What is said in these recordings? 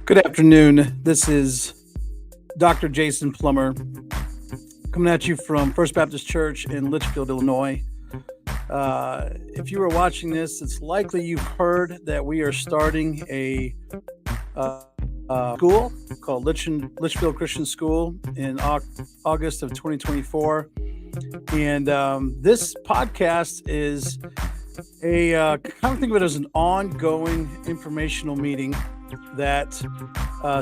Good afternoon. This is Dr. Jason Plumer coming at you from First Baptist Church in Litchfield, Illinois. If you were watching this, it's likely you've heard that we are starting a school called Litchfield Christian School in August of 2024. And this podcast is kind of think of it as an ongoing informational meeting that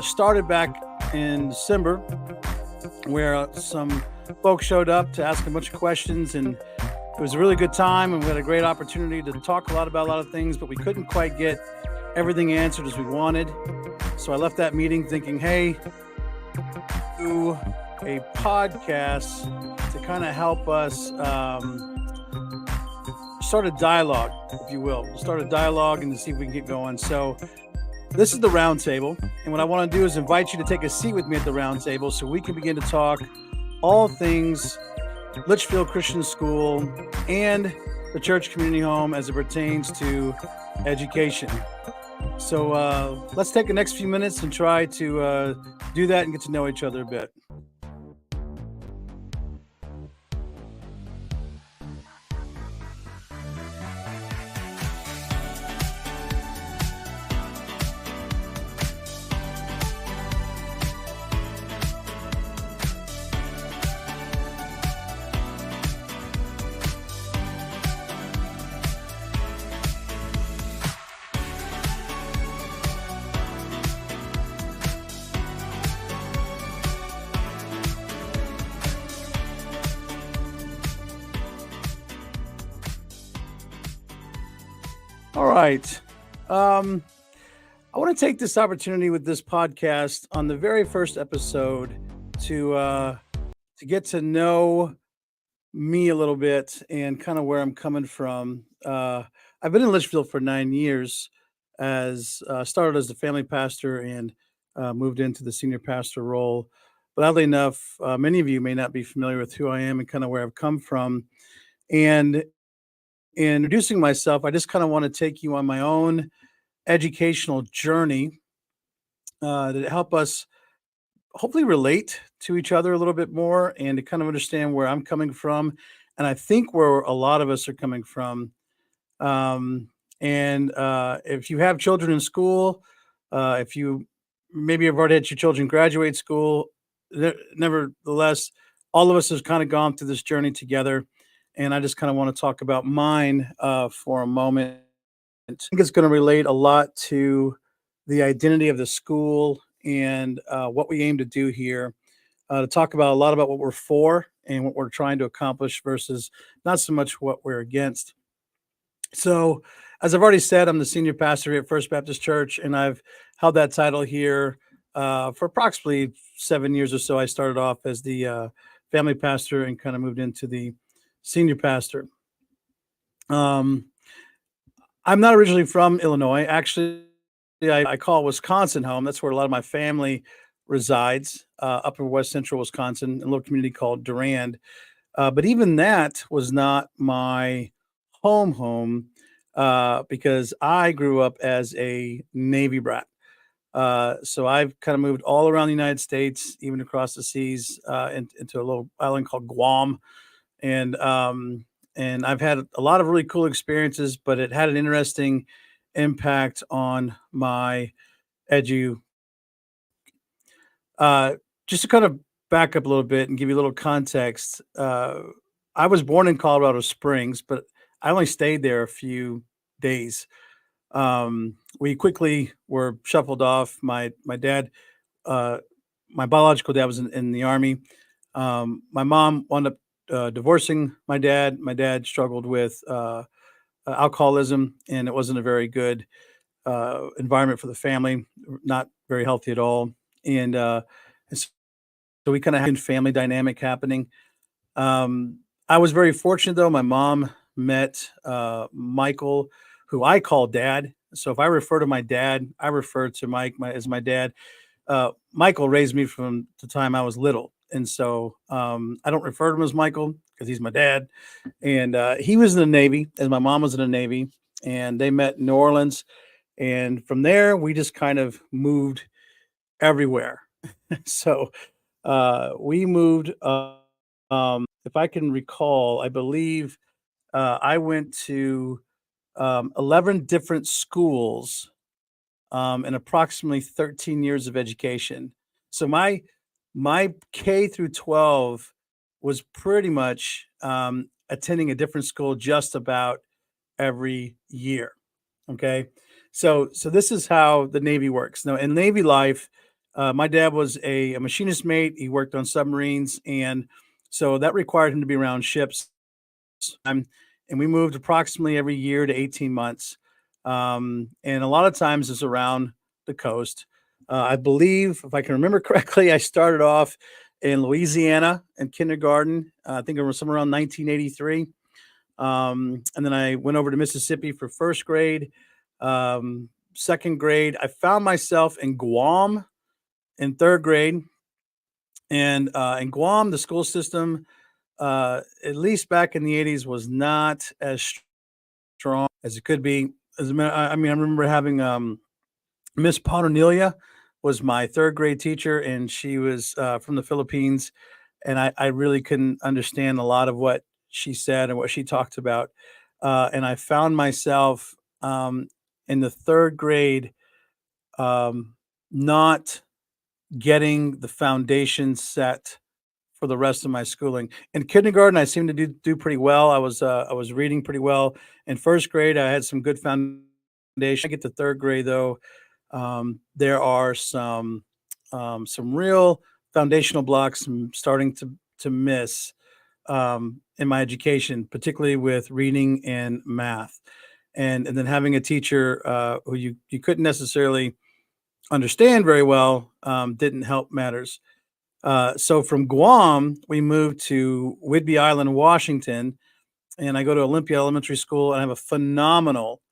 started back in December, where some folks showed up to ask a bunch of questions, and it was a really good time, and we had a great opportunity to talk about a lot of things, but we couldn't quite get everything answered as we wanted. So I left that meeting thinking, hey, do a podcast to kind of help us start a dialogue, if you will. Start a dialogue and to see if we can get going. So this is the round table, and what I want to do is invite you to take a seat with me at the round table so we can begin to talk all things Litchfield Christian School and the church community home as it pertains to education. So let's take the next few minutes and try to do that and get to know each other a bit. All right. I want to take this opportunity with this podcast on the very first episode to get to know me a little bit and kind of where I'm coming from. I've been in Litchfield for 9 years, as started as the family pastor and moved into the senior pastor role. But oddly enough, many of you may not be familiar with who I am and kind of where I've come from. And in introducing myself, I just kind of want to take you on my own educational journey to help us hopefully relate to each other a little bit more and to kind of understand where I'm coming from. And I think where a lot of us are coming from. If you have children in school, if you maybe have already had your children graduate school, nevertheless, all of us have kind of gone through this journey together. And I just kind of want to talk about mine for a moment. I think it's going to relate a lot to the identity of the school and what we aim to do here, to talk about a lot about what we're for and what we're trying to accomplish versus not so much what we're against. So, as I've already said, I'm the senior pastor here at First Baptist Church, and I've held that title here for approximately 7 years or so. I started off as the family pastor and kind of moved into the senior pastor. I'm not originally from Illinois. Actually, I call Wisconsin home. That's where a lot of my family resides, up in west central Wisconsin, a little community called Durand. But even that was not my home, because I grew up as a Navy brat. So I've kind of moved all around the United States, even across the seas, into a little island called Guam. And I've had a lot of really cool experiences, but it had an interesting impact on my just to kind of back up a little bit and give you a little context. I was born in Colorado Springs, but I only stayed there a few days. We quickly were shuffled off. My dad, my biological dad was in the Army. My mom wound up divorcing my dad. My dad struggled with alcoholism, and it wasn't a very good environment for the family, not very healthy at all. And so we kind of had a family dynamic happening. I was very fortunate, though. My mom met Michael, who I call Dad. So if I refer to my dad, I refer to Mike as my dad. Michael raised me from the time I was little. And so I don't refer to him as Michael because he's my dad. And he was in the Navy, and my mom was in the Navy. And they met in New Orleans. And from there, we just kind of moved everywhere. So, we moved, if I can recall, I believe, I went to, 11 different schools, in approximately 13 years of education. So my K through 12 was pretty much, attending a different school just about every year. Okay. So this is how the Navy works. Now in Navy life, my dad was a machinist mate. He worked on submarines, and so that required him to be around ships. And we moved approximately every year to 18 months. And a lot of times it's around the coast. I believe, if I can remember correctly, I started off in Louisiana in kindergarten. I think it was somewhere around 1983. And then I went over to Mississippi for first grade. Second grade, I found myself in Guam in third grade. And in Guam, the school system, at least back in the 80s, was not as strong as it could be. I mean, I remember having Miss Ponernelia was my third grade teacher, and she was from the Philippines, and I really couldn't understand a lot of what she said and what she talked about. And I found myself in the third grade um, not getting the foundation set for the rest of my schooling. In kindergarten, I seemed to do pretty well. I was reading pretty well. In first grade, I had some good foundation. I get to third grade though, there are some real foundational blocks I'm starting to miss in my education, particularly with reading and math. And then having a teacher who you couldn't necessarily understand very well didn't help matters. So from Guam, we moved to Whidbey Island, Washington, and I go to Olympia Elementary School, and I have a phenomenal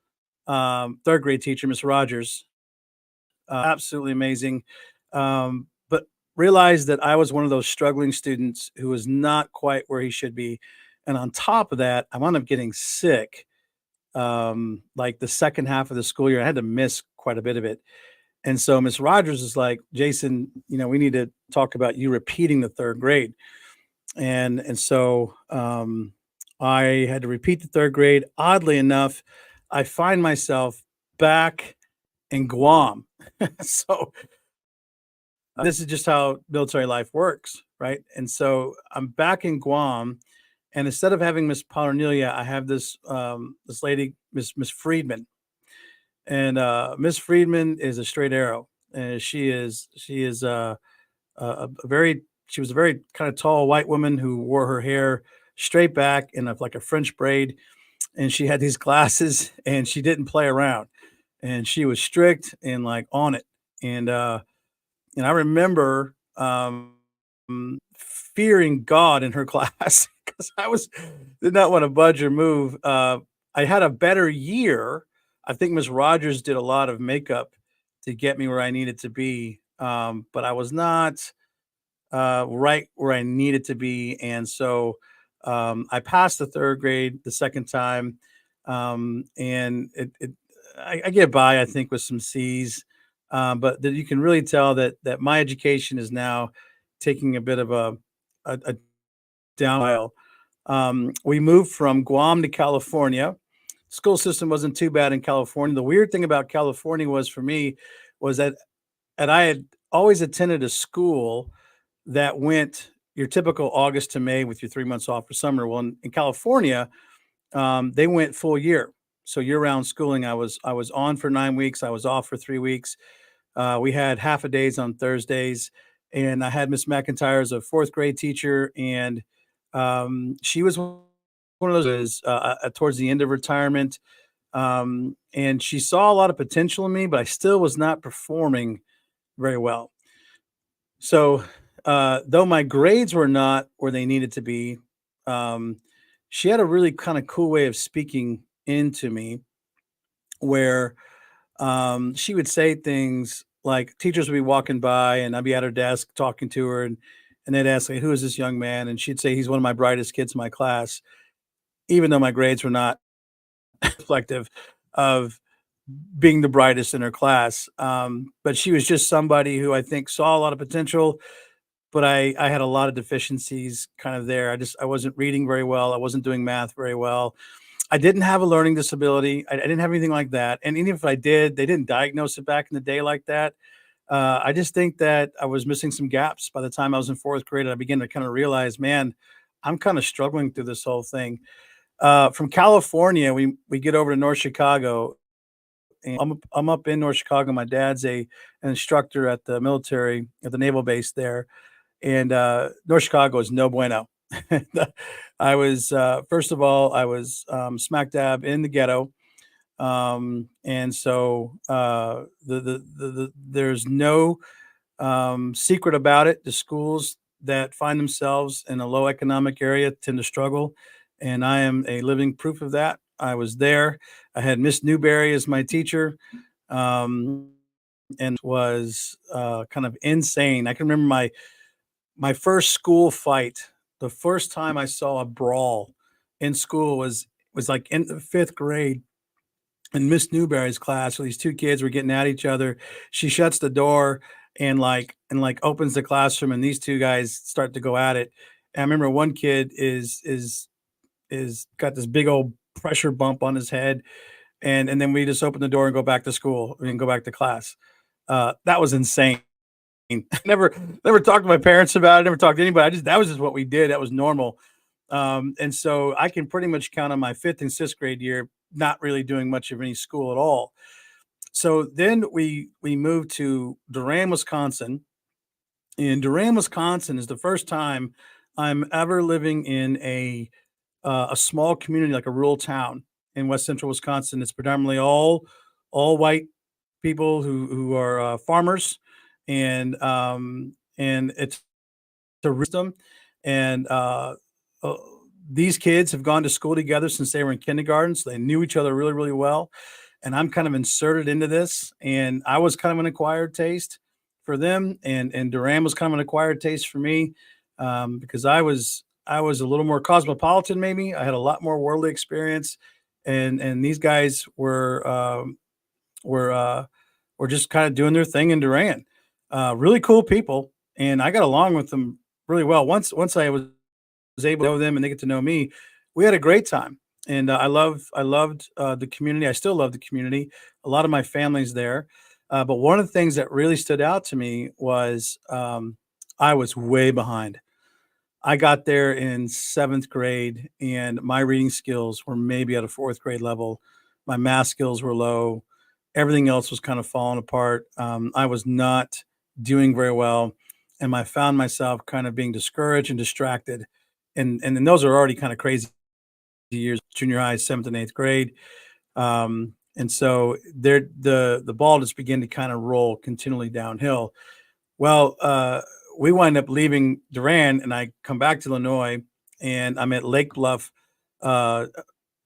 third grade teacher, Miss Rogers, absolutely amazing. But realized that I was one of those struggling students who was not quite where he should be, and on top of that, I wound up getting sick. Like the second half of the school year, I had to miss quite a bit of it. And so Miss Rogers is like, Jason, we need to talk about you repeating the third grade. And so I had to repeat the third grade. Oddly enough, I find myself back in Guam. So this is just how military life works, right? And so I'm back in Guam, and instead of having Miss Ponernelia, I have this lady, Miss Friedman. And Miss Friedman is a straight arrow. And she is a very she was a very kind of tall white woman who wore her hair straight back in like a French braid, and she had these glasses, and she didn't play around, and she was strict and like on it. And I remember fearing God in her class because did not want to budge or move. I had a better year. I think Miss Rogers did a lot of makeup to get me where I needed to be, but I was not right where I needed to be. And so I passed the third grade the second time, and I get by, I think, with some C's, but that you can really tell that my education is now taking a bit of a downhill. We moved from Guam to California. School system wasn't too bad in California. The weird thing about California was for me was that I had always attended a school that went your typical August to May with your 3 months off for summer. Well, in California, they went full year. So year-round schooling. I was on for 9 weeks. I was off for 3 weeks. We had half a days on Thursdays, and I had Miss McIntyre as a fourth grade teacher, and she was one of those towards the end of retirement, and she saw a lot of potential in me, but I still was not performing very well. So, though my grades were not where they needed to be, um, she had a really kind of cool way of speaking into me where she would say things like teachers would be walking by and I'd be at her desk talking to her, and they'd ask me, who is this young man? And she'd say, he's one of my brightest kids in my class, even though my grades were not reflective of being the brightest in her class. But she was just somebody who I think saw a lot of potential, but I had a lot of deficiencies kind of there. I wasn't reading very well. I wasn't doing math very well. I didn't have a learning disability. I didn't have anything like that. And even if I did, they didn't diagnose it back in the day like that. I just think that I was missing some gaps by the time I was in fourth grade. I began to kind of realize, man, I'm kind of struggling through this whole thing. From California, we get over to North Chicago, and I'm up in North Chicago. My dad's an instructor at the military at the naval base there, and North Chicago is no bueno. I was first of all, I was smack dab in the ghetto, and so there's no secret about it. The schools that find themselves in a low economic area tend to struggle, and I am a living proof of that. I was there. I had Miss Newberry as my teacher, um, and was kind of insane. I can remember my first school fight. The first time I saw a brawl in school was like in the fifth grade in Miss Newberry's class. So these two kids were getting at each other. She shuts the door and opens the classroom, and these two guys start to go at it. And I remember one kid is got this big old pressure bump on his head, and then we just open the door and go back to school and go back to class. That was insane. Never talked to my parents about it. Never talked to anybody. That was just what we did. That was normal. And so I can pretty much count on my fifth and sixth grade year not really doing much of any school at all. So then we moved to Durham, Wisconsin. And Durham, Wisconsin is the first time I'm ever living in a small community, like a rural town in west central Wisconsin. It's predominantly all white people who are farmers, and it's a system. And uh, these kids have gone to school together since they were in kindergarten, so they knew each other really, really well. And I'm kind of inserted into this, and I was kind of an acquired taste for them, and Duran was kind of an acquired taste for me, because I was a little more cosmopolitan. Maybe I had a lot more worldly experience, and these guys were were just kind of doing their thing in Duran. Really cool people, and I got along with them really well. Once I was able to know them and they get to know me, we had a great time. And I loved the community. I still love the community. A lot of my family's there. But one of the things that really stood out to me was I was way behind. I got there in seventh grade, and my reading skills were maybe at a fourth grade level. My math skills were low. Everything else was kind of falling apart. I was not doing very well, and I found myself kind of being discouraged and distracted. And then those are already kind of crazy years, junior high, seventh and eighth grade. And so there, the ball just began to kind of roll continually downhill. Well, we wind up leaving Durand, and I come back to Illinois, and I'm at Lake Bluff uh,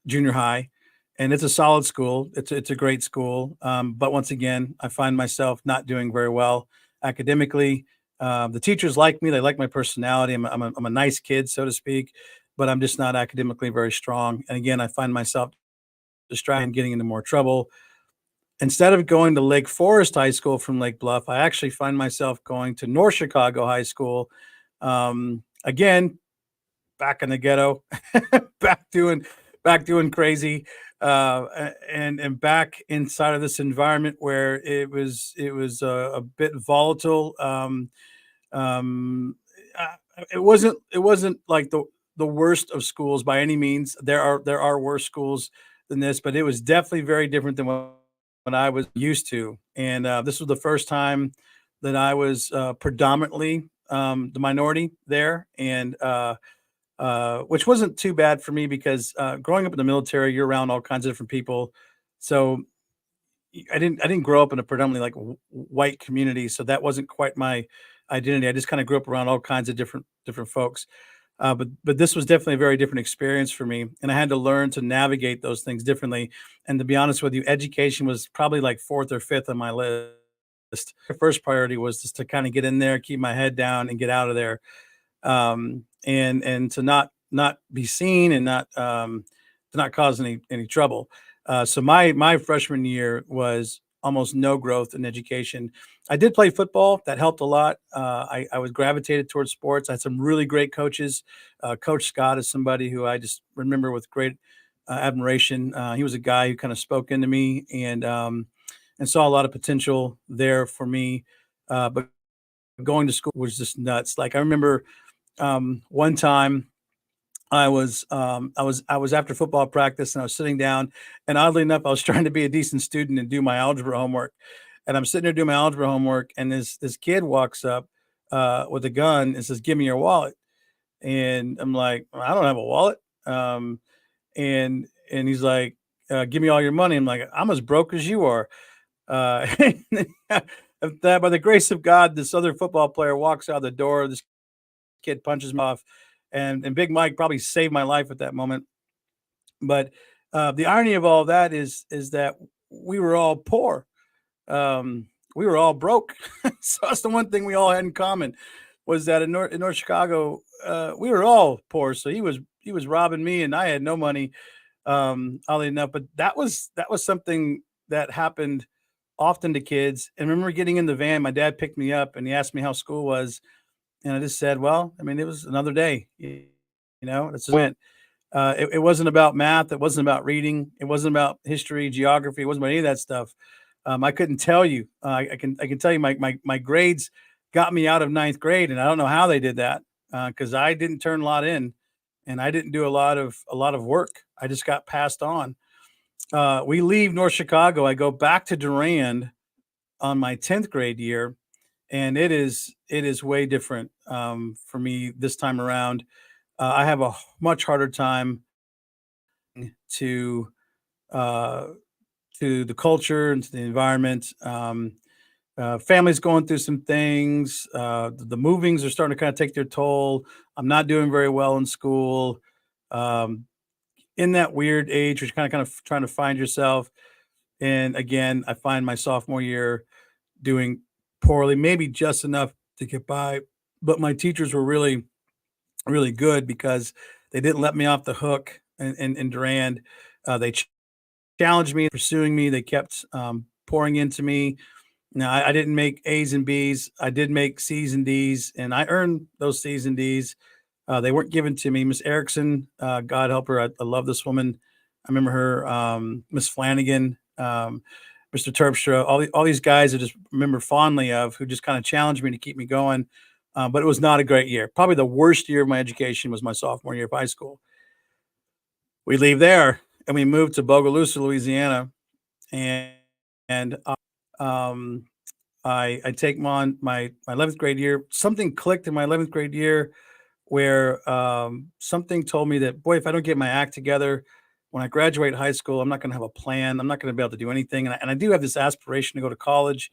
Junior High, and it's a solid school. It's a great school, but once again, I find myself not doing very well academically. The teachers like me; they like my personality. I'm a nice kid, so to speak, but I'm just not academically very strong. And again, I find myself distracted and getting into more trouble. Instead of going to Lake Forest High School from Lake Bluff, I actually find myself going to North Chicago High School. Again, back in the ghetto, back doing back doing crazy, and back inside of this environment where it was a bit volatile. Um, it wasn't like the worst of schools by any means. There are worse schools than this, but it was definitely very different than what I was used to. And this was the first time that I was predominantly the minority there, and which wasn't too bad for me because growing up in the military, you're around all kinds of different people. So I didn't grow up in a predominantly like white community, so that wasn't quite my identity. I just kind of grew up around all kinds of different folks. But this was definitely a very different experience for me, and I had to learn to navigate those things differently. And to be honest with you, education was probably like fourth or fifth on my list. The first priority was just to kind of get in there, keep my head down, and get out of there, and to not be seen and not to not cause any trouble. So my freshman year was almost no growth in education. I did play football. That helped a lot. I was gravitated towards sports. I had some really great coaches. Coach Scott is somebody who I just remember with great admiration. He was a guy who kind of spoke into me and saw a lot of potential there for me. But going to school was just nuts. Like I remember one time I was after football practice and I was sitting down, and oddly enough, I was trying to be a decent student and do my algebra homework. And I'm sitting there doing my algebra homework, and this kid walks up with a gun and says, "Give me your wallet." And I'm like, "I don't have a wallet." Um, and he's like, "Give me all your money." I'm like, "I'm as broke as you are." Uh, that by the grace of God, this other football player walks out the door. This kid punches me off, and Big Mike probably saved my life at that moment. But the irony of all that is that we were all poor. We were all broke. So that's the one thing we all had in common was that in North Chicago, we were all poor. So he was robbing me, and I had no money. Oddly enough, but that was something that happened often to kids. And I remember getting in the van. My dad picked me up, and he asked me how school was, and I just said, "Well, I mean, it was another day." That's just went. It wasn't about math. It wasn't about reading. It wasn't about history, geography. It wasn't about any of that stuff. I couldn't tell you. I can tell you my grades got me out of ninth grade, and I don't know how they did that because I didn't turn a lot in, and I didn't do a lot of work. I just got passed on. We leave North Chicago. I go back to Durand on my 10th grade year, and it is way different for me this time around. I have a much harder time to uh, to the culture and to the environment. Family's going through some things. The movings are starting to kind of take their toll. I'm not doing very well in school. Um, in that weird age, where you're kind of trying to find yourself. And again, I find my sophomore year doing poorly, maybe just enough to get by. But my teachers were really, really good because they didn't let me off the hook in Durand. They challenged me, pursuing me. They kept pouring into me. Now, I didn't make A's and B's. I did make C's and D's, and I earned those C's and D's. They weren't given to me. Miss Erickson, God help her. I love this woman. I remember her. Miss Flanagan, Mr. Terpstra, all these guys I just remember fondly of who just kind of challenged me to keep me going. But it was not a great year. Probably the worst year of my education was my sophomore year of high school. We leave there and we move to Bogalusa, Louisiana, and um, I take my 11th grade year. Something clicked in my 11th grade year where something told me that, boy, if I don't get my act together when I graduate high school, I'm not going to have a plan. I'm not going to be able to do anything. And I do have this aspiration to go to college,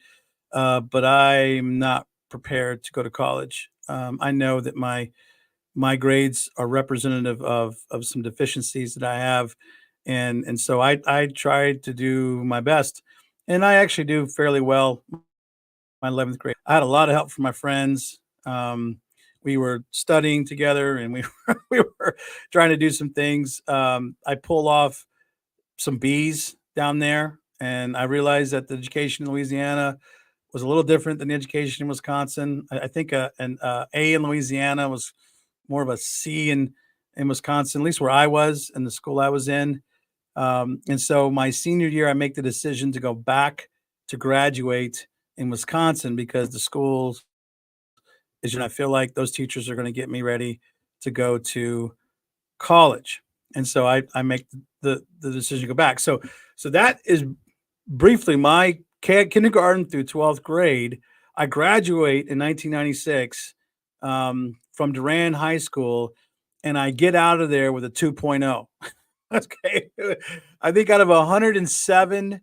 but I'm not prepared to go to college. I know that my grades are representative of some deficiencies that I have, and so I tried to do my best, and I actually do fairly well. My 11th grade, I had a lot of help from my friends. We were studying together, and we we were trying to do some things. I pull off some B's down there, and I realized that the education in Louisiana was a little different than the education in Wisconsin. I think an A in Louisiana was more of a C in Wisconsin, at least where I was in the school I was in. And so my senior year, I make the decision to go back to graduate in Wisconsin because the schools is, I feel like those teachers are going to get me ready to go to college. And so I make the decision to go back. So that is briefly my kindergarten through 12th grade. I graduate in 1996 from Durand High School, and I get out of there with a 2.0. Okay. I think out of 107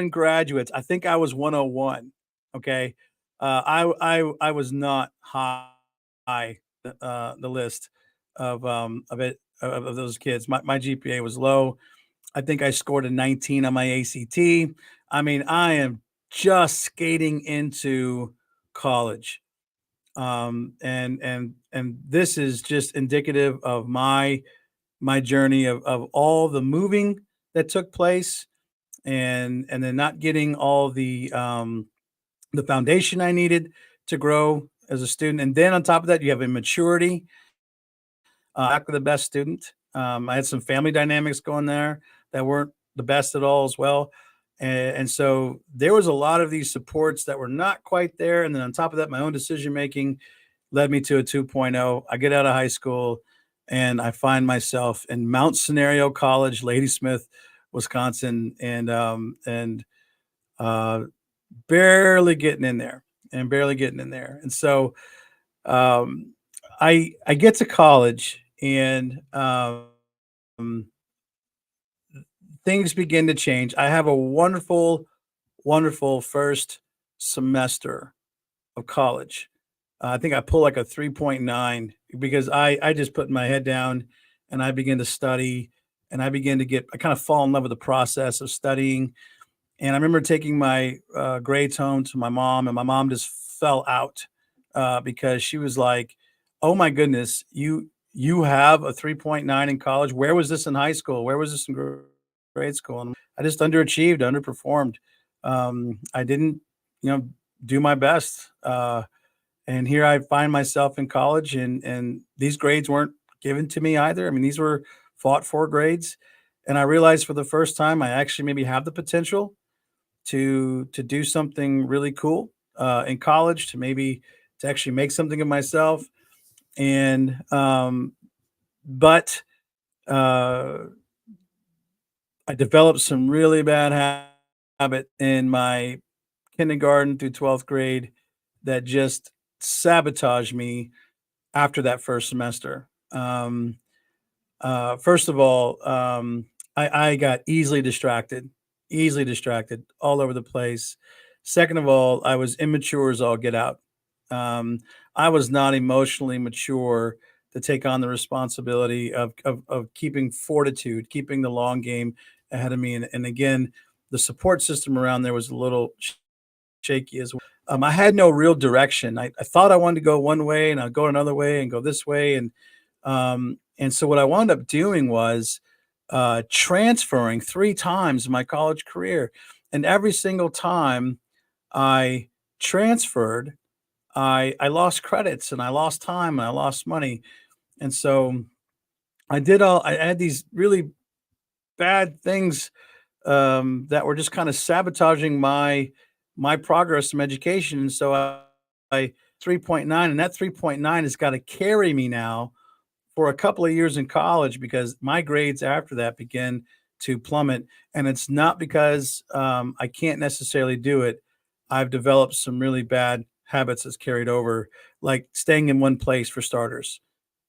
graduates, I think I was 101. Okay. I was not high the list of those kids. My GPA was low. I think I scored a 19 on my ACT. I mean, I am just skating into college. And this is just indicative of my journey of all the moving that took place, and then not getting all the foundation I needed to grow as a student. And then on top of that, you have immaturity. Not the best student. I had some family dynamics going there that weren't the best at all as well. And so there was a lot of these supports that were not quite there. And then on top of that, my own decision making led me to a 2.0. I get out of high school and I find myself in Mount Scenario College, Ladysmith, Wisconsin, and uh, barely getting in there and barely getting in there. And so um, I get to college and things begin to change. I have a wonderful, wonderful first semester of college. I think I pull like a 3.9 because I just put my head down and I begin to study and I begin to I kind of fall in love with the process of studying. And I remember taking my grades home to my mom, and my mom just fell out because she was like, "Oh my goodness, you have a 3.9 in college. Where was this in high school? Where was this in grade school?" And I just underachieved, underperformed. I didn't, you know, do my best. And here I find myself in college, and these grades weren't given to me either. I mean, these were fought for grades, and I realized for the first time I actually maybe have the potential to do something really cool in college, to actually make something of myself. And but uh, I developed some really bad habit in my kindergarten through 12th grade that just sabotaged me after that first semester. First of all, I got easily distracted all over the place. Second of all, I was immature as all get out. Um, I was not emotionally mature to take on the responsibility of keeping fortitude, keeping the long game ahead of me. And again, the support system around there was a little shaky as well. I had no real direction. I thought I wanted to go one way and I'd go another way and go this way. And so what I wound up doing was transferring 3 times in my college career. And every single time I transferred, I lost credits and I lost time and I lost money. And so I had these really bad things that were just kind of sabotaging my progress in education. And so I 3.9, and that 3.9 has got to carry me now for a couple of years in college because my grades after that began to plummet. And it's not because I can't necessarily do it. I've developed some really bad habits that's carried over, like staying in one place for starters,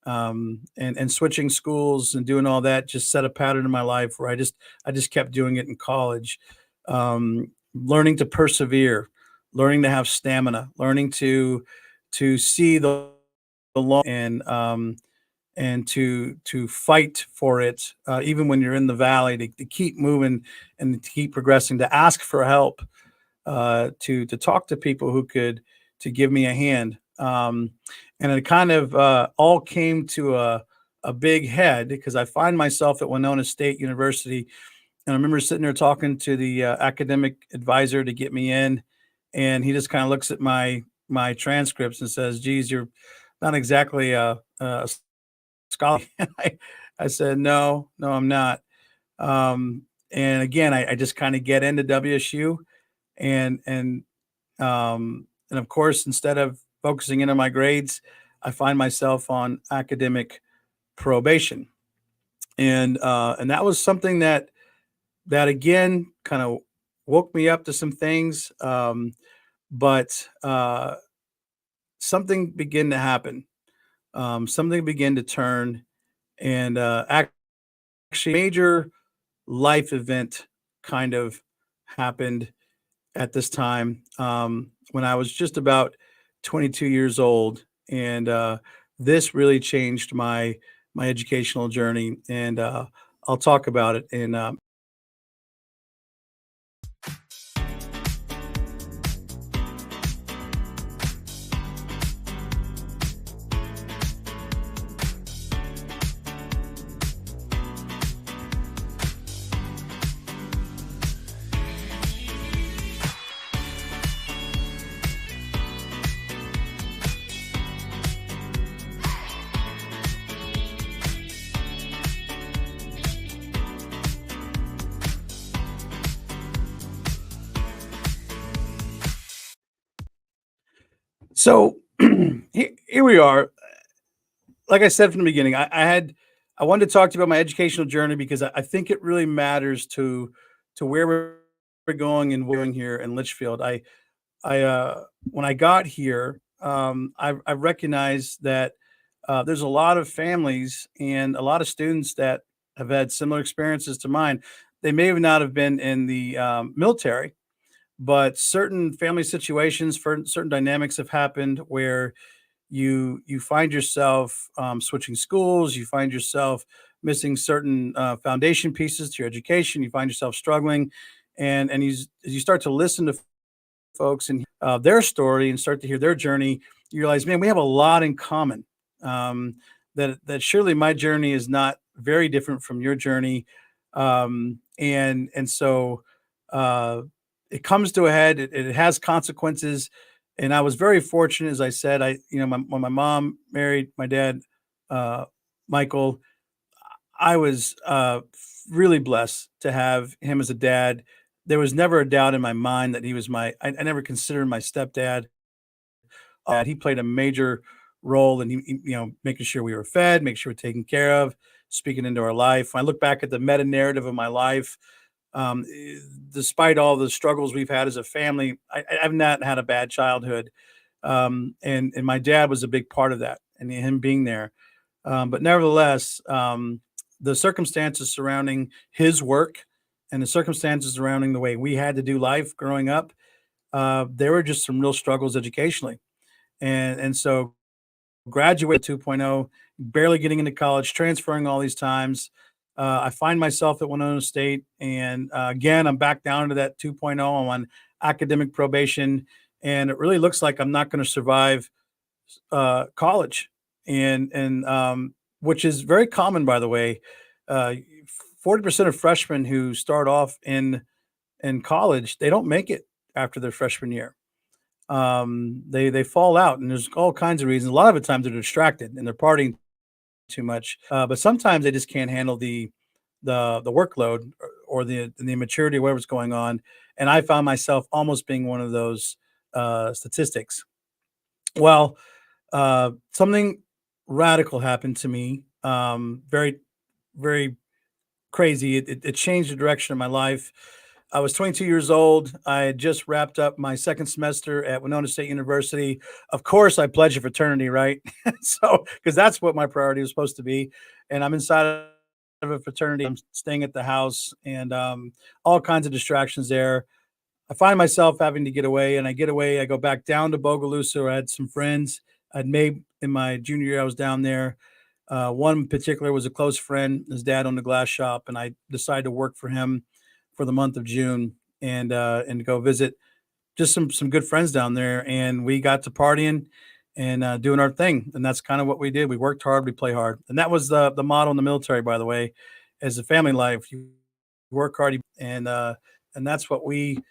and switching schools and doing all that just set a pattern in my life where I just kept doing it in college. Learning to persevere, learning to have stamina, learning to see the long and to fight for it, even when you're in the valley, to keep moving and to keep progressing, to ask for help, to talk to people who could to give me a hand. And it kind of all came to a big head because I find myself at Winona State University, and I remember sitting there talking to the academic advisor to get me in, and he just kind of looks at my transcripts and says, "Geez, you're not exactly a scholar." I said, "No, no, I'm not." And again, I just kind of get into WSU, and and and of course, instead of focusing in on my grades, I find myself on academic probation, and that was something that again kind of woke me up to some things, but something began to happen. Something began to turn, and actually, major life event kind of happened at this time when I was just about 22 years old, and this really changed my educational journey. And I'll talk about it in So here we are. Like I said from the beginning, I wanted to talk to you about my educational journey because I think it really matters to where we're going and what we're doing here in Litchfield. I when I got here, I recognized that there's a lot of families and a lot of students that have had similar experiences to mine. They may have not have been in the military, but certain family situations, for certain dynamics have happened where you find yourself switching schools, you find yourself missing certain foundation pieces to your education, you find yourself struggling, and as you start to listen to folks and their story and start to hear their journey, you realize, man, we have a lot in common. That surely my journey is not very different from your journey, and so uh, it comes to a head. It has consequences, and I was very fortunate, as I said. When my mom married my dad, uh, Michael, I was really blessed to have him as a dad. There was never a doubt in my mind that he was I never considered my stepdad. He played a major role in making sure we were fed, making sure we're taken care of, speaking into our life. When I look back at the meta narrative of my life, despite all the struggles we've had as a family, I've not had a bad childhood, and my dad was a big part of that, and him being there. But nevertheless, the circumstances surrounding his work and the circumstances surrounding the way we had to do life growing up, there were just some real struggles educationally. And so graduate 2.0, barely getting into college, transferring all these times. I find myself at Winona State, and again, I'm back down to that 2.0. I'm on academic probation, and it really looks like I'm not going to survive college, and which is very common, by the way. 40% of freshmen who start off in college, they don't make it after their freshman year. They fall out, and there's all kinds of reasons. A lot of the times they're distracted and they're partying too much, but sometimes they just can't handle the workload or the immaturity of whatever's going on. And I found myself almost being one of those statistics. Well, something radical happened to me. Very, very crazy. It changed the direction of my life. I was 22 years old. I had just wrapped up my second semester at Winona State University. Of course, I pledged a fraternity, right? So, because that's what my priority was supposed to be. And I'm inside of a fraternity. I'm staying at the house, and all kinds of distractions there. I find myself having to get away, and I get away. I go back down to Bogalusa, where I had some friends I'd made in my junior year. I was down there. One in particular was a close friend. His dad owned a glass shop, and I decided to work for him for the month of June and go visit just some good friends down there. And we got to partying and doing our thing. And that's kind of what we did. We worked hard, we play hard, and that was the motto in the military, by the way, as a family life. You work hard, and that's what we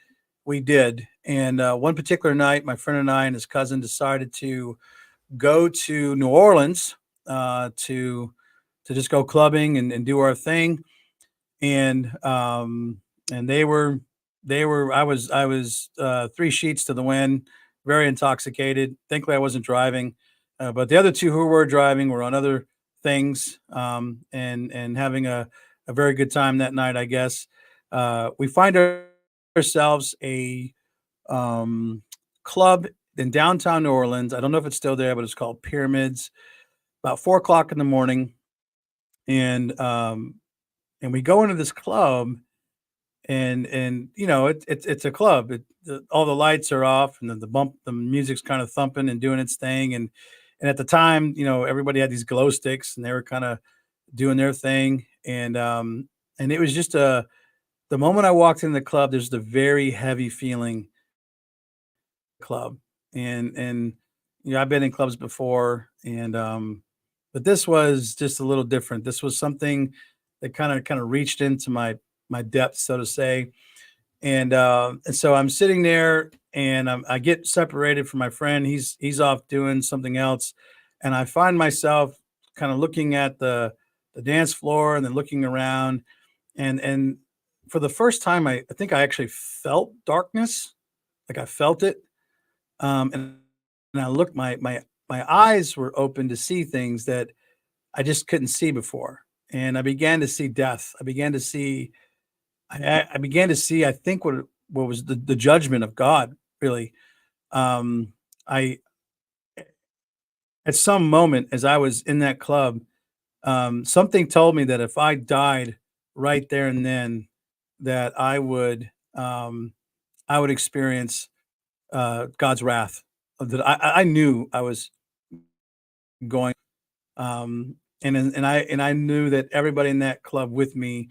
did. And one particular night, my friend and I and his cousin decided to go to New Orleans to just go clubbing and do our thing. And they were three sheets to the wind, very intoxicated. Thankfully, I wasn't driving, but the other two who were driving were on other things, and having a very good time that night, I guess. We find ourselves a club in downtown New Orleans. I don't know if it's still there, but it's called Pyramids. About 4 o'clock in the morning, and we go into this club, and it's a club. All the lights are off, and the music's kind of thumping and doing its thing, and at the time, everybody had these glow sticks, and they were kind of doing their thing, and it was just the moment I walked in the club, there's the very heavy feeling club. And I've been in clubs before, and but this was just a little different. This was something that kind of reached into my depths, so to say. And so I'm sitting there, and I get separated from my friend. He's off doing something else, and I find myself kind of looking at the dance floor and then looking around, and for the first time, I think I actually felt darkness, like I felt it. And and I looked, my eyes were open to see things that I just couldn't see before, and I began to see death. I began to see, I think, what was the judgment of God, really. I At some moment as I was in that club, something told me that if I died right there and then, that I would experience, God's wrath. That I knew I was going, and I knew that everybody in that club with me,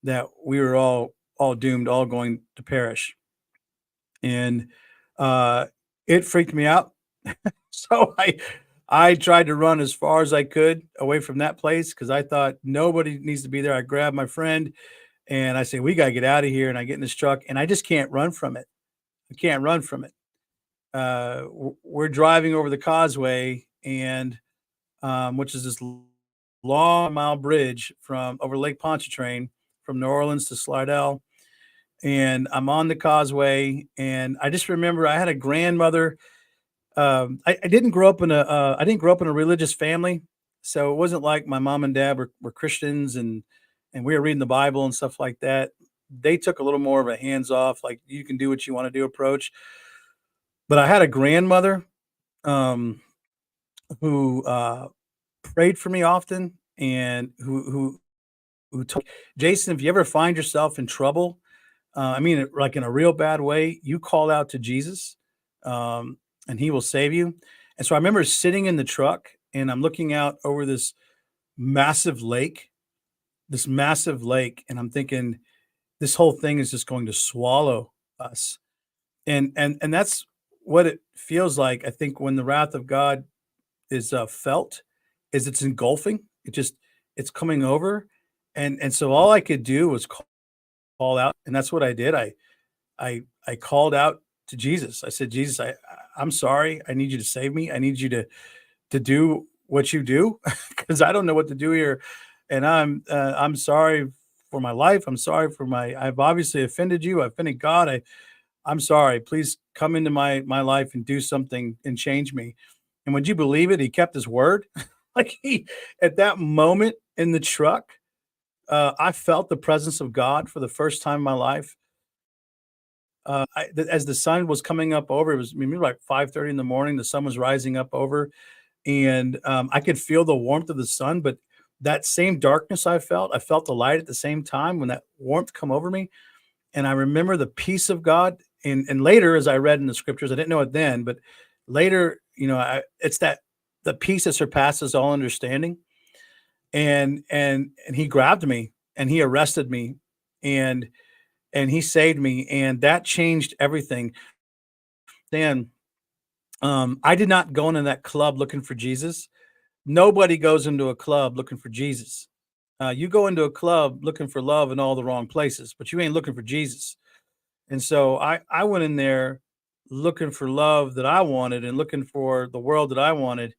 that we were all doomed, all going to perish, and, uh, it freaked me out. So I tried to run as far as I could away from that place because I thought nobody needs to be there. I grabbed my friend and I say, "We gotta get out of here." And I get in this truck and I just can't run from it. I can't run from it. We're driving over the causeway and which is this long mile bridge from over Lake Pontchartrain from New Orleans to Slidell. And I'm on the causeway and I just remember I had a grandmother. I didn't grow up in I didn't grow up in a religious family, so it wasn't like my mom and dad were Christians and we were reading the Bible and stuff like that. They took a little more of a hands off, like you can do what you want to do approach. But I had a grandmother um, who prayed for me often and who told Jason, if you ever find yourself in trouble, I mean, like in a real bad way, you call out to Jesus, and He will save you. And so I remember sitting in the truck, and I'm looking out over massive lake, this massive lake, and I'm thinking, this whole thing is just going to swallow us. And that's what it feels like. I think when the wrath of God is felt, is it's engulfing. It's coming over, and so all I could do was call out, and that's what I did. I called out to Jesus. I said, "Jesus, I'm sorry. I need you to save me. I need you to do what you do because I don't know what to do here, and I'm sorry for my life. I'm sorry for my. I've obviously offended you. I've offended God. I'm sorry. Please come into my life and do something and change me." And would you believe it? He kept his word. Like he at that moment in the truck, I felt the presence of God for the first time in my life. As the sun was coming up over, it was maybe like 5:30 in the morning. The sun was rising up over, and I could feel the warmth of the sun. But that same darkness I felt the light at the same time when that warmth come over me. And I remember the peace of God. And later, as I read in the scriptures, I didn't know it then, but later, it's that the peace that surpasses all understanding. And he grabbed me and he arrested me and he saved me, and that changed everything. Then I did not go into that club looking for Jesus. Nobody goes into a club looking for Jesus. You go into a club looking for love in all the wrong places, but you ain't looking for Jesus. And so I went in there looking for love that I wanted and looking for the world that I wanted,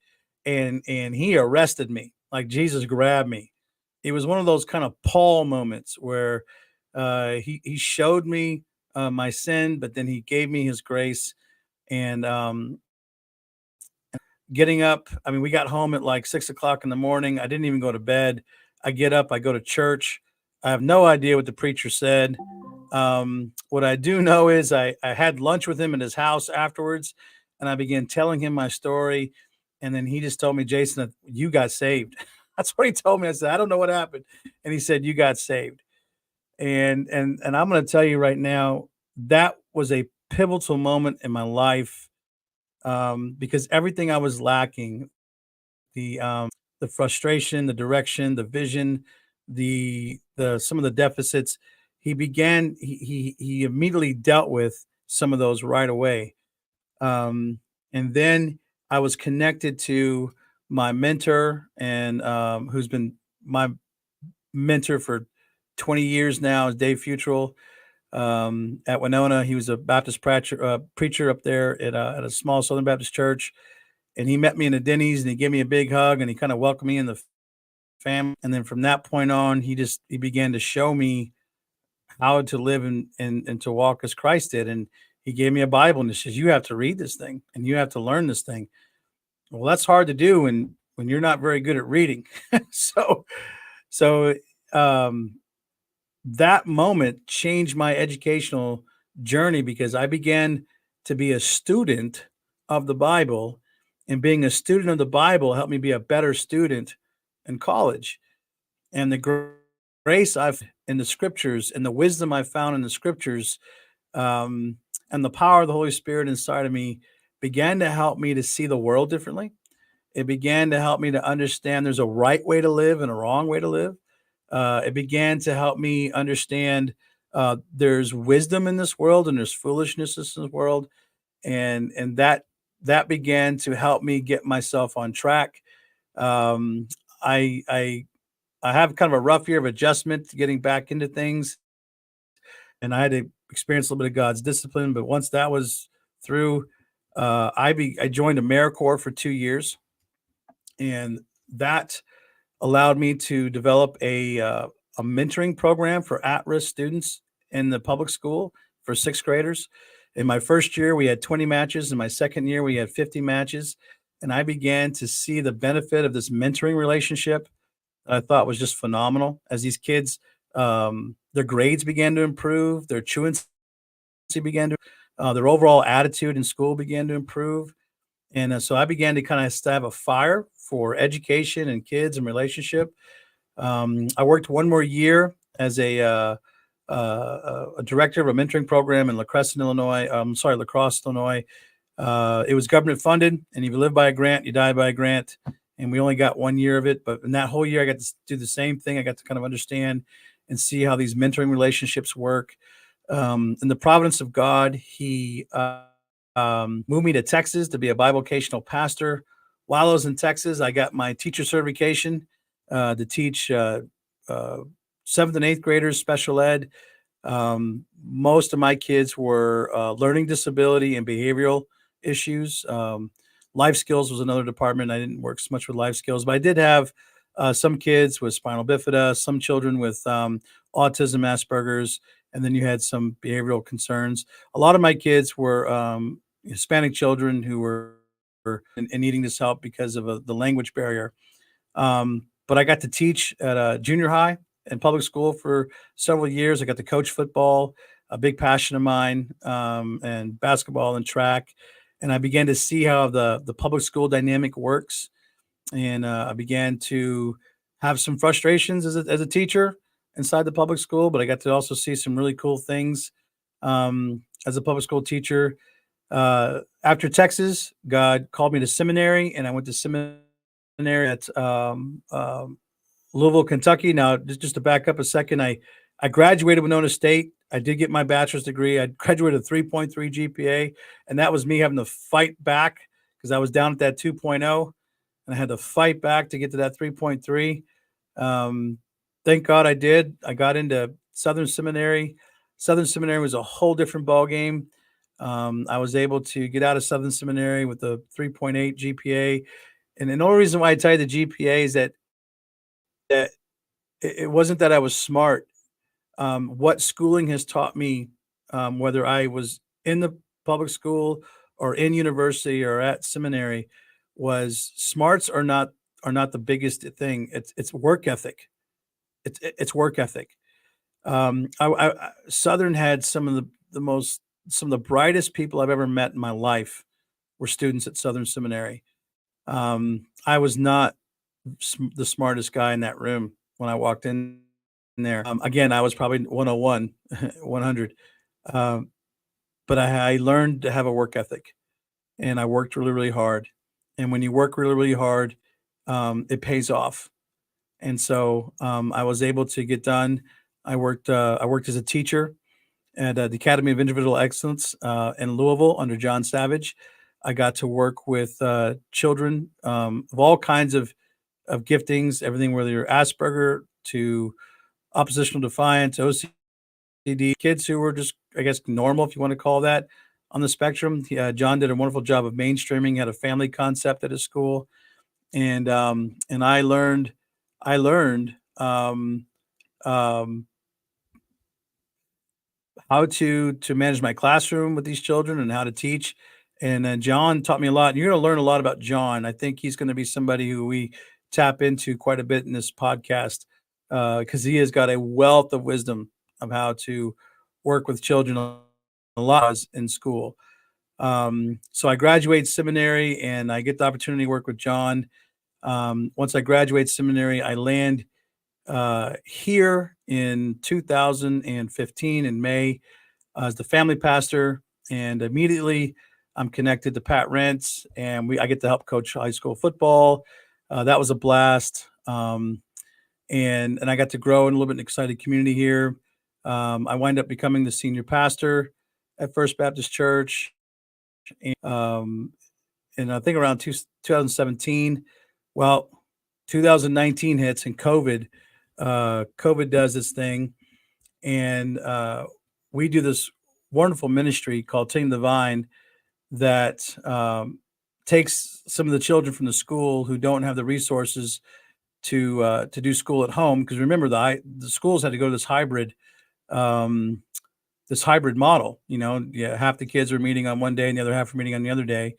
and he arrested me. Like Jesus grabbed me. It was one of those kind of Paul moments where he showed me my sin, but then he gave me his grace. And getting up, I mean, we got home at like 6 o'clock in the morning. I didn't even go to bed. I get up, I go to church. I have no idea what the preacher said. What I do know is I had lunch with him at his house afterwards, and I began telling him my story. And then he just told me, Jason, that you got saved. That's what he told me. I said, I don't know what happened. And he said, you got saved. And I'm going to tell you right now, that was a pivotal moment in my life, because everything I was lacking, the the frustration, the direction, the vision, the some of the deficits, he immediately dealt with some of those right away. And then I was connected to my mentor and who's been my mentor for 20 years now is Dave Futrell at Winona. He was a Baptist preacher up there at a small Southern Baptist church. And he met me in the Denny's and he gave me a big hug and he kind of welcomed me in the family. And then from that point on, he began to show me how to live and to walk as Christ did. And he gave me a Bible and he says, "You have to read this thing and you have to learn this thing." Well, that's hard to do when you're not very good at reading. so so um, that moment changed my educational journey because I began to be a student of the Bible, and being a student of the Bible helped me be a better student in college. And the grace I've in the scriptures and the wisdom I found in the scriptures, um, and the power of the Holy Spirit inside of me began to help me to see the world differently. It began to help me to understand there's a right way to live and a wrong way to live. It began to help me understand there's wisdom in this world and there's foolishness in this world, and that began to help me get myself on track. Um, I I I have kind of a rough year of adjustment to getting back into things, and I had to experience a little bit of God's discipline. But once that was through, I joined AmeriCorps for 2 years, and that allowed me to develop a mentoring program for at-risk students in the public school for sixth graders. In my first year, we had 20 matches. In my second year, we had 50 matches. And I began to see the benefit of this mentoring relationship that I thought was just phenomenal. As these kids, their grades began to improve, their truancy began to, their overall attitude in school began to improve. And so I began to kind of have a fire for education and kids and relationship. I worked one more year as a director of a mentoring program in Lacrosse, Illinois. Lacrosse, Illinois. It was government funded, and if you live by a grant, you die by a grant. And we only got 1 year of it, but in that whole year, I got to do the same thing. I got to kind of understand and see how these mentoring relationships work. In the providence of God, He moved me to Texas to be a bivocational pastor. While I was in Texas, I got my teacher certification to teach uh, seventh and eighth graders special ed. Most of my kids were learning disability and behavioral issues. Life skills was another department. I didn't work so much with life skills, but I did have some kids with spinal bifida, some children with autism, Asperger's, and then you had some behavioral concerns. A lot of my kids were Hispanic children who were in needing this help because of the language barrier. But I got to teach at a junior high and public school for several years. I got to coach football, a big passion of mine, and basketball and track. And I began to see how the public school dynamic works. And I began to have some frustrations as a teacher inside the public school, but I got to also see some really cool things as a public school teacher. After Texas, God called me to seminary, and I went to seminary at Louisville, Kentucky. Now, just to back up a second, I graduated with Winona State. I did get my bachelor's degree. I graduated with 3.3 GPA, and that was me having to fight back because I was down at that 2.0, and I had to fight back to get to that 3.3. Thank God I did. I got into Southern Seminary. Southern Seminary was a whole different ballgame. I was able to get out of Southern Seminary with a 3.8 GPA. And the only reason why I tell you the GPA is that it wasn't that I was smart. What schooling has taught me, whether I was in the public school or in university or at seminary, was smarts are not the biggest thing. It's work ethic. It's work ethic. Southern had some of the brightest people I've ever met in my life were students at Southern Seminary. I was not the smartest guy in that room when I walked in there. Again, I was probably 101, 100. Um, but I learned to have a work ethic, and I worked really, really hard. And when you work really, really hard, it pays off. And so I was able to get done. I worked as a teacher at the Academy of Individual Excellence in Louisville under John Savage. I got to work with children of all kinds of giftings, everything whether you're Asperger to oppositional defiance, OCD, kids who were just, I guess, normal, if you want to call that, on the spectrum. John did a wonderful job of mainstreaming, had a family concept at his school, and I learned um, how to manage my classroom with these children and how to teach. And John taught me a lot. You're going to learn a lot about John. I think he's going to be somebody who we tap into quite a bit in this podcast because he has got a wealth of wisdom of how to work with children a lot in school. So I graduate seminary and I get the opportunity to work with John. Once I graduate seminary, I land here in 2015 in May as the family pastor, and immediately I'm connected to Pat Rentz, and I get to help coach high school football. That was a blast, and I got to grow in a little bit an excited community here. I wind up becoming the senior pastor at First Baptist Church, and, and I think around 2017. Well, 2019 hits and COVID does its thing, and we do this wonderful ministry called Team the Vine that takes some of the children from the school who don't have the resources to do school at home. Because remember, the schools had to go to um, this hybrid model. Yeah, half the kids are meeting on one day and the other half are meeting on the other day.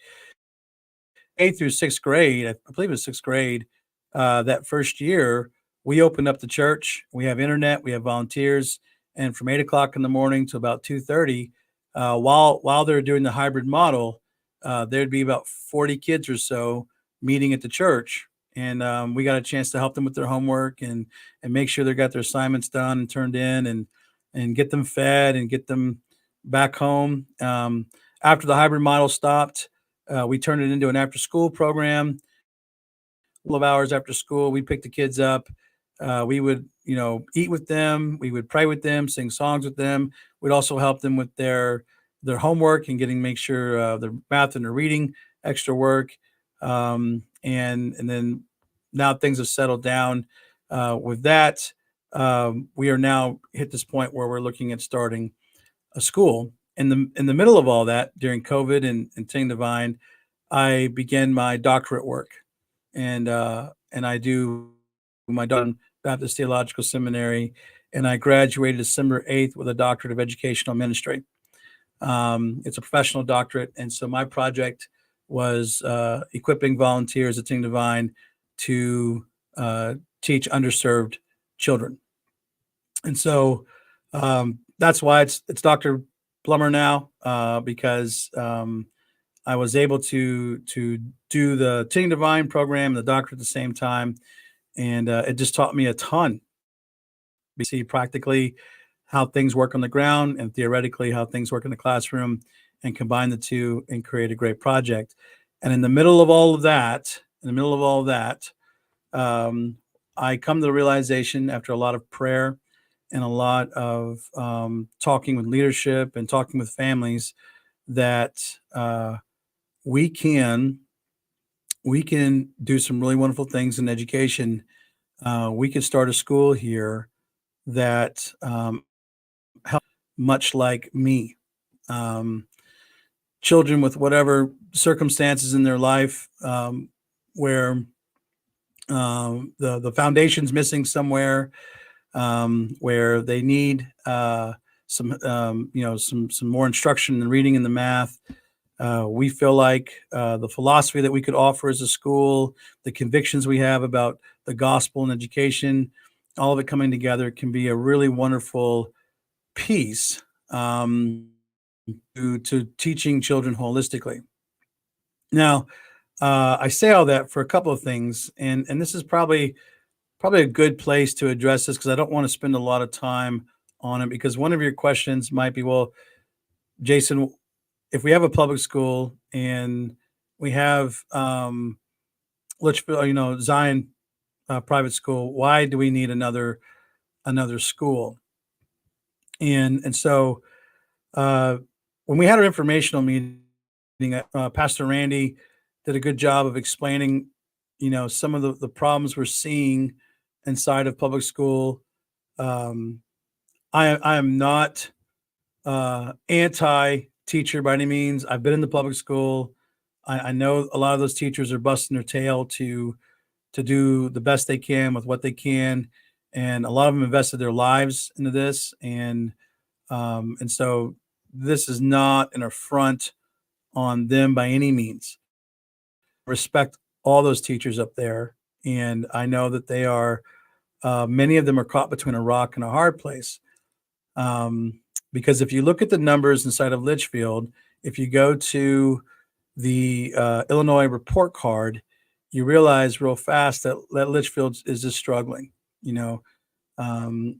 8th through 6th grade, I believe it was 6th grade, that first year, we opened up the church. We have internet, we have volunteers, and from 8 o'clock in the morning to about 2:30, while they're doing the hybrid model, there'd be about 40 kids or so meeting at the church, and we got a chance to help them with their homework and make sure they got their assignments done and turned in, and get them fed and get them back home. After the hybrid model stopped, we turned it into an after-school program. Of hours after school, we pick the kids up. We would, eat with them. We would pray with them, sing songs with them. We'd also help them with their homework and make sure their math and their reading extra work. And then now things have settled down with that. We are now hit this point where we're looking at starting a school. In the middle of all that, during COVID and Ting Divine, I began my doctorate work, and I do my doctorate in Baptist Theological Seminary, and I graduated December 8th with a doctorate of educational ministry. It's a professional doctorate, and so my project was equipping volunteers at Ting Divine to teach underserved children, and so that's why it's Dr. Plumer now, because I was able to do the Ting Divine program and the doctorate at the same time, and it just taught me a ton. We see practically how things work on the ground and theoretically how things work in the classroom, and combine the two and create a great project. And in the middle of all of that, I come to the realization after a lot of prayer and a lot of talking with leadership and talking with families that we can do some really wonderful things in education. We could start a school here that help much like me. Children with whatever circumstances in their life, where the foundation's missing somewhere, where they need some more instruction in reading and the math. We feel like the philosophy that we could offer as a school, the convictions we have about the gospel and education, all of it coming together can be a really wonderful piece to teaching children holistically. Now, I say all that for a couple of things, and this is probably a good place to address this, because I don't want to spend a lot of time on it, because one of your questions might be, well, Jason, if we have a public school and we have Litchfield, Zion private school, why do we need another school? And so when we had our informational meeting, Pastor Randy did a good job of explaining, some of the problems we're seeing inside of public school. I am not anti-teacher by any means. I've been in the public school. I know a lot of those teachers are busting their tail to do the best they can with what they can, and a lot of them invested their lives into this. And And so this is not an affront on them by any means. Respect all those teachers up there. And I know that they are, many of them are caught between a rock and a hard place. Because if you look at the numbers inside of Litchfield, if you go to the Illinois report card, you realize real fast that Litchfield is just struggling. You know,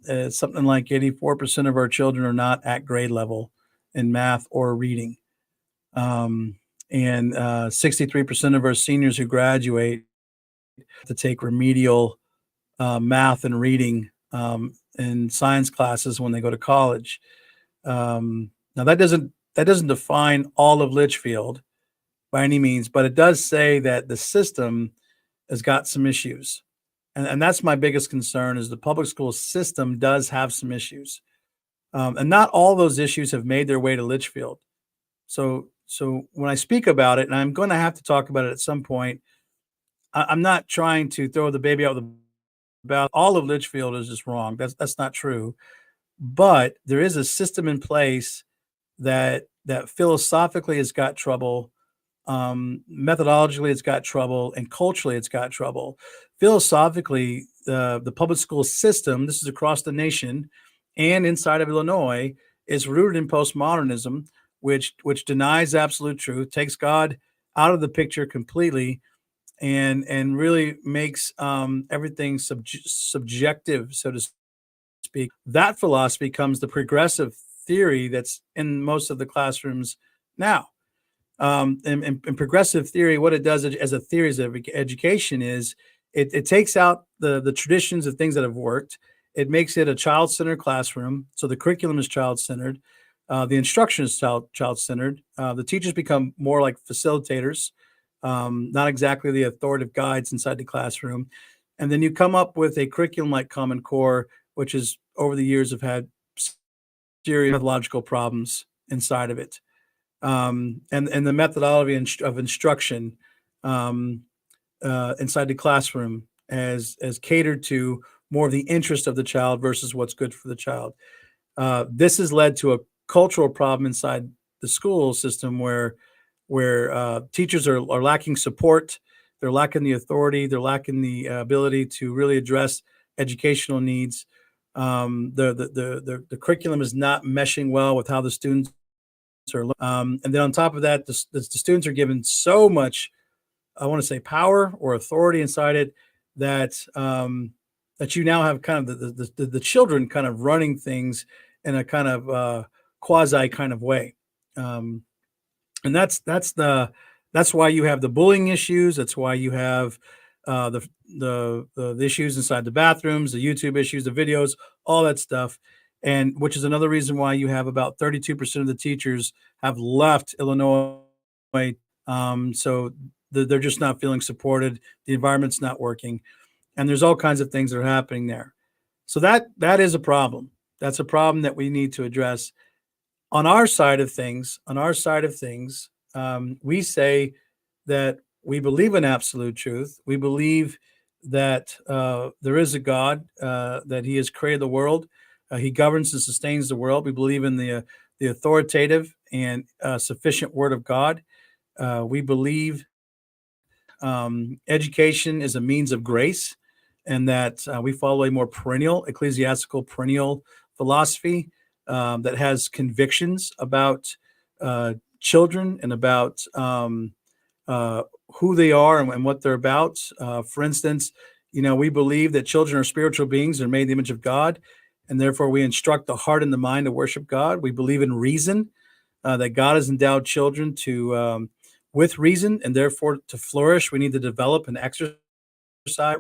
it's something like 84% of our children are not at grade level in math or reading. And 63% of our seniors who graduate to take remedial math and reading and science classes when they go to college. Now that doesn't define all of Litchfield by any means, but it does say that the system has got some issues. And that's my biggest concern is the public school system does have some issues. And not all those issues have made their way to Litchfield. So when I speak about it, and I'm going to have to talk about it at some point, I'm not trying to throw the baby out with the bath. All of Litchfield is just wrong. That's not true. But there is a system in place that philosophically has got trouble, methodologically it's got trouble, and culturally it's got trouble. Philosophically, the public school system, this is across the nation and inside of Illinois, is rooted in postmodernism, which denies absolute truth, takes God out of the picture completely, and really makes everything subjective, so to speak. That philosophy becomes the progressive theory that's in most of the classrooms now. And progressive theory, what it does as a theory of education is it takes out the traditions of things that have worked. It makes it a child-centered classroom. So the curriculum is child-centered. The instruction is child-centered. The teachers become more like facilitators, not exactly the authoritative guides inside the classroom. And then you come up with a curriculum like Common Core, which is over the years have had serious methodological problems inside of it. And the methodology of instruction inside the classroom as catered to more of the interest of the child versus what's good for the child. This has led to a cultural problem inside the school system where teachers are lacking support, they're lacking the authority, they're lacking the ability to really address educational needs. The curriculum is not meshing well with how the students are. And then on top of that, the students are given so much, I want to say, power or authority inside it that that you now have kind of the children kind of running things in a kind of quasi kind of way. And that's why you have the bullying issues. That's why you have the issues inside the bathrooms, the YouTube issues, the videos, all that stuff. And which is another reason why you have about 32% of the teachers have left Illinois. So they're just not feeling supported. The environment's not working. And there's all kinds of things that are happening there. So that is a problem. That's a problem that we need to address. On our side of things, we say that we believe in absolute truth. We believe that there is a God, that He has created the world. He governs and sustains the world. We believe in the authoritative and sufficient Word of God. We believe education is a means of grace, and that we follow a more perennial, ecclesiastical perennial philosophy that has convictions about children and about who they are and what they're about. For instance, we believe that children are spiritual beings. They're made in the image of God, and therefore we instruct the heart and the mind to worship God. We believe in reason, that God has endowed children with reason, and therefore to flourish, we need to develop and exercise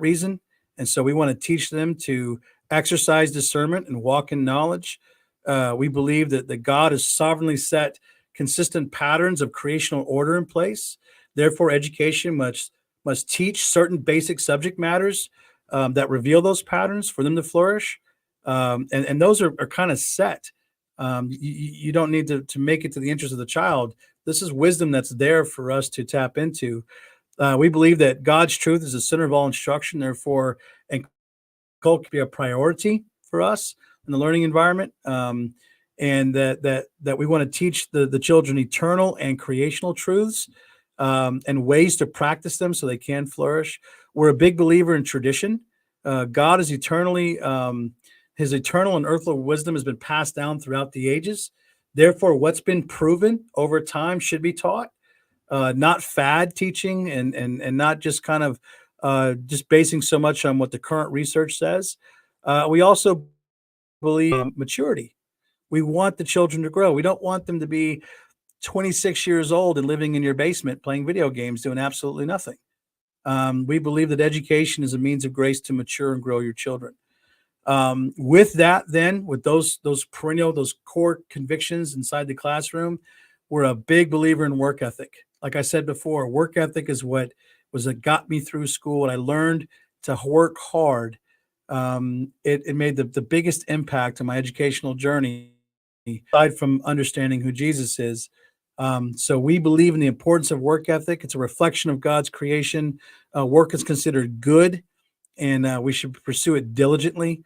reason. And so we want to teach them to exercise discernment and walk in knowledge. We believe that God has sovereignly set consistent patterns of creational order in place. Therefore, education must teach certain basic subject matters that reveal those patterns for them to flourish. And those are kind of set. You don't need to make it to the interest of the child. This is wisdom that's there for us to tap into. We believe that God's truth is the center of all instruction. Therefore, and culture can be a priority for us in the learning environment. and that we want to teach the children eternal and creational truths, and ways to practice them so they can flourish. We're a big believer in tradition. God is eternally, his eternal and earthly wisdom has been passed down throughout the ages. Therefore, what's been proven over time should be taught, not fad teaching, and not just kind of just basing so much on what the current research says. We also believe maturity. We want the children to grow. We don't want them to be 26 years old and living in your basement playing video games, doing absolutely nothing. We believe that education is a means of grace to mature and grow your children. With that, then, with those perennial, those core convictions inside the classroom, we're a big believer in work ethic. Like I said before, work ethic is what got me through school. What I learned to work hard. It made the biggest impact on my educational journey, aside from understanding who Jesus is. So we believe in the importance of work ethic. It's a reflection of God's creation. Work is considered good, and we should pursue it diligently.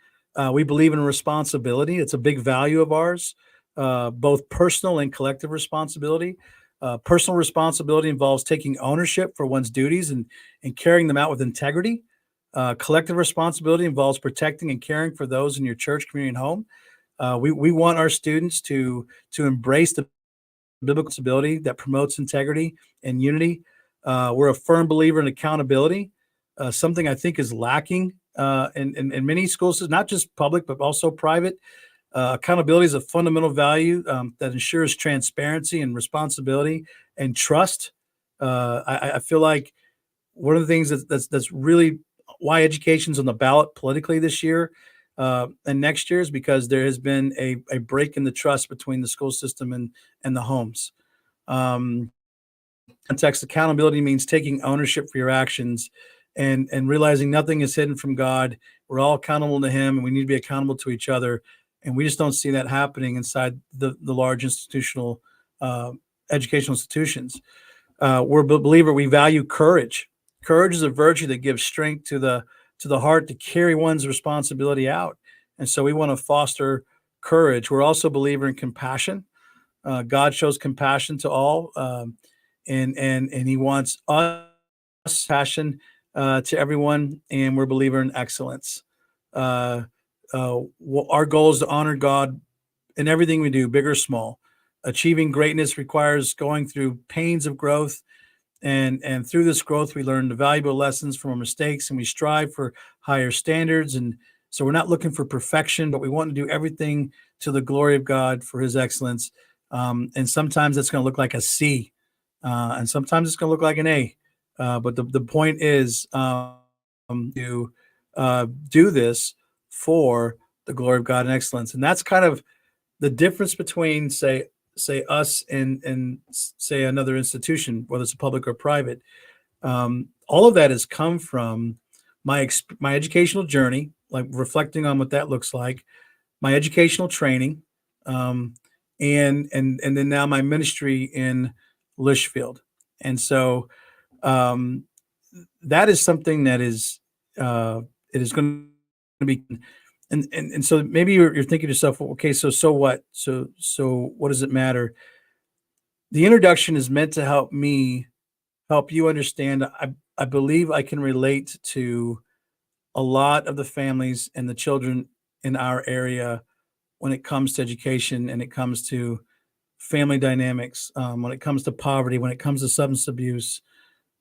We believe in responsibility. It's a big value of ours, both personal and collective responsibility. Personal responsibility involves taking ownership for one's duties and carrying them out with integrity. Collective responsibility involves protecting and caring for those in your church, community, and home. We want our students to embrace the biblical responsibility that promotes integrity and unity. We're a firm believer in accountability, something I think is lacking in many school systems, not just public, but also private. Accountability is a fundamental value that ensures transparency and responsibility and trust. I feel like one of the things that's really why education's on the ballot politically this year and next year is because there has been a break in the trust between the school system and the homes. Context accountability means taking ownership for your actions and realizing nothing is hidden from God. We're all accountable to Him, and we need to be accountable to each other. And we just don't see that happening inside the large institutional educational institutions. We're a believer. We value courage. Courage is a virtue that gives strength to the heart to carry one's responsibility out. And so we want to foster courage. We're also a believer in compassion. God shows compassion to all, and He wants us passion to everyone. And we're a believer in excellence. Our goal is to honor God in everything we do, big or small. Achieving greatness requires going through pains of growth. And through this growth, we learn the valuable lessons from our mistakes, and we strive for higher standards. And so we're not looking for perfection, but we want to do everything to the glory of God for His excellence. And sometimes it's going to look like a C, and sometimes it's going to look like an A. But the point is to do this for the glory of God and excellence. And that's kind of the difference between, say us and say another institution, whether it's a public or private. All of that has come from my educational journey, like reflecting on what that looks like, my educational training, and then now my ministry in Litchfield. And so that is something that is it is going to be. And so maybe you're thinking to yourself, well, okay, so what? So what does it matter? The introduction is meant to help you understand. I believe I can relate to a lot of the families and the children in our area when it comes to education and it comes to family dynamics, when it comes to poverty, when it comes to substance abuse,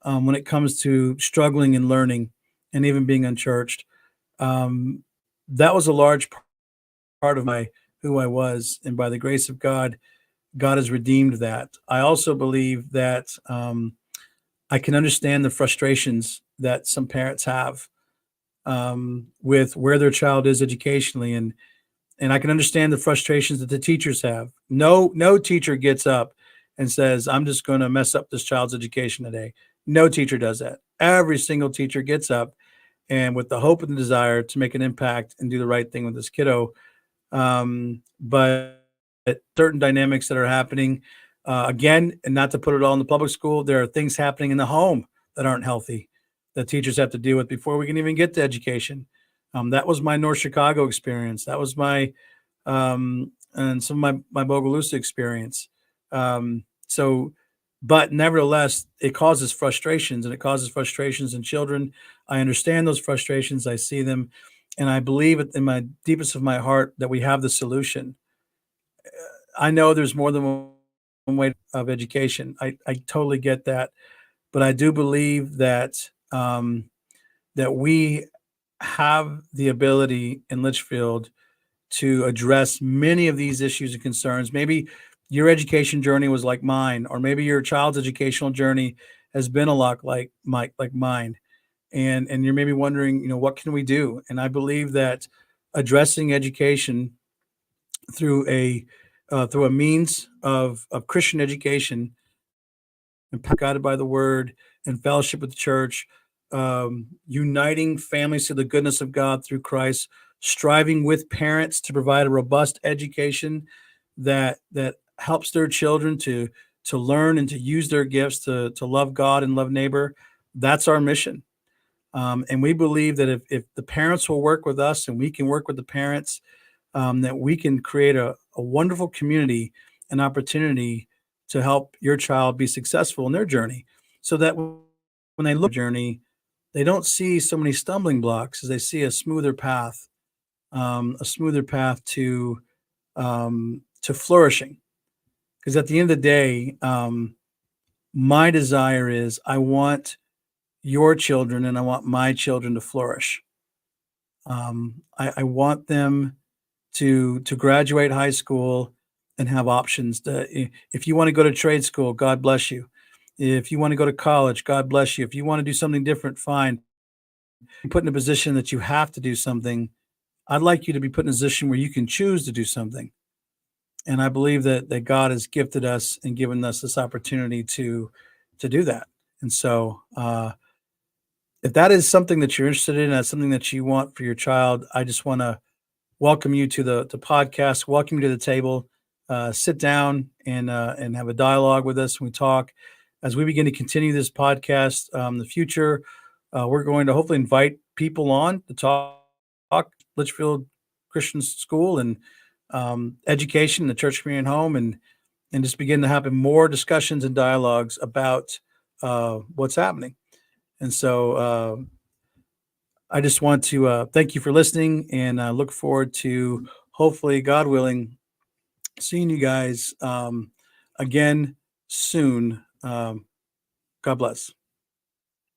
when it comes to struggling and learning and even being unchurched. That was a large part of who I was, and by the grace of God, God has redeemed that. I also believe that I can understand the frustrations that some parents have with where their child is educationally, and I can understand the frustrations that the teachers have. No teacher gets up and says, "I'm just going to mess up this child's education today." No teacher does that. Every single teacher gets up and with the hope and the desire to make an impact and do the right thing with this kiddo. But certain dynamics that are happening, again, and not to put it all in the public school, there are things happening in the home that aren't healthy that teachers have to deal with before we can even get to education. That was my North Chicago experience. That was my and some of my Bogalusa experience. So, but nevertheless, it causes frustrations, and it causes frustrations in children. I understand those frustrations. I see them, and I believe it in my deepest of my heart that we have the solution. I know there's more than one way of education. I totally get that, but I do believe that that we have the ability in Litchfield to address many of these issues and concerns. Maybe your education journey was like mine, or maybe your child's educational journey has been a lot like mine, and you're maybe wondering, what can we do? And I believe that addressing education through a means of Christian education, and guided by the Word and fellowship with the church, uniting families to the goodness of God through Christ, striving with parents to provide a robust education that helps their children to learn and to use their gifts to love God and love neighbor. That's our mission. And we believe that if the parents will work with us and we can work with the parents, that we can create a wonderful community and opportunity to help your child be successful in their journey, so that when they look at the journey, they don't see so many stumbling blocks, as they see a smoother path to flourishing. Because at the end of the day, my desire is I want your children and I want my children to flourish. I want them to graduate high school and have options. If you want to go to trade school, God bless you. If you want to go to college, God bless you. If you want to do something different, fine. Be put in a position that you have to do something. I'd like you to be put in a position where you can choose to do something. And I believe that God has gifted us and given us this opportunity to do that. And so, if that is something that you're interested in, that's something that you want for your child, I just want to welcome you to the podcast, welcome you to the table. Sit down and have a dialogue with us when we talk. As we begin to continue this podcast in the future, we're going to hopefully invite people on to talk Litchfield Christian School and education, the church, community, and home, and just begin to have more discussions and dialogues about what's happening. And so I just want to thank you for listening, and I look forward to, hopefully, God willing, seeing you guys again soon. God bless.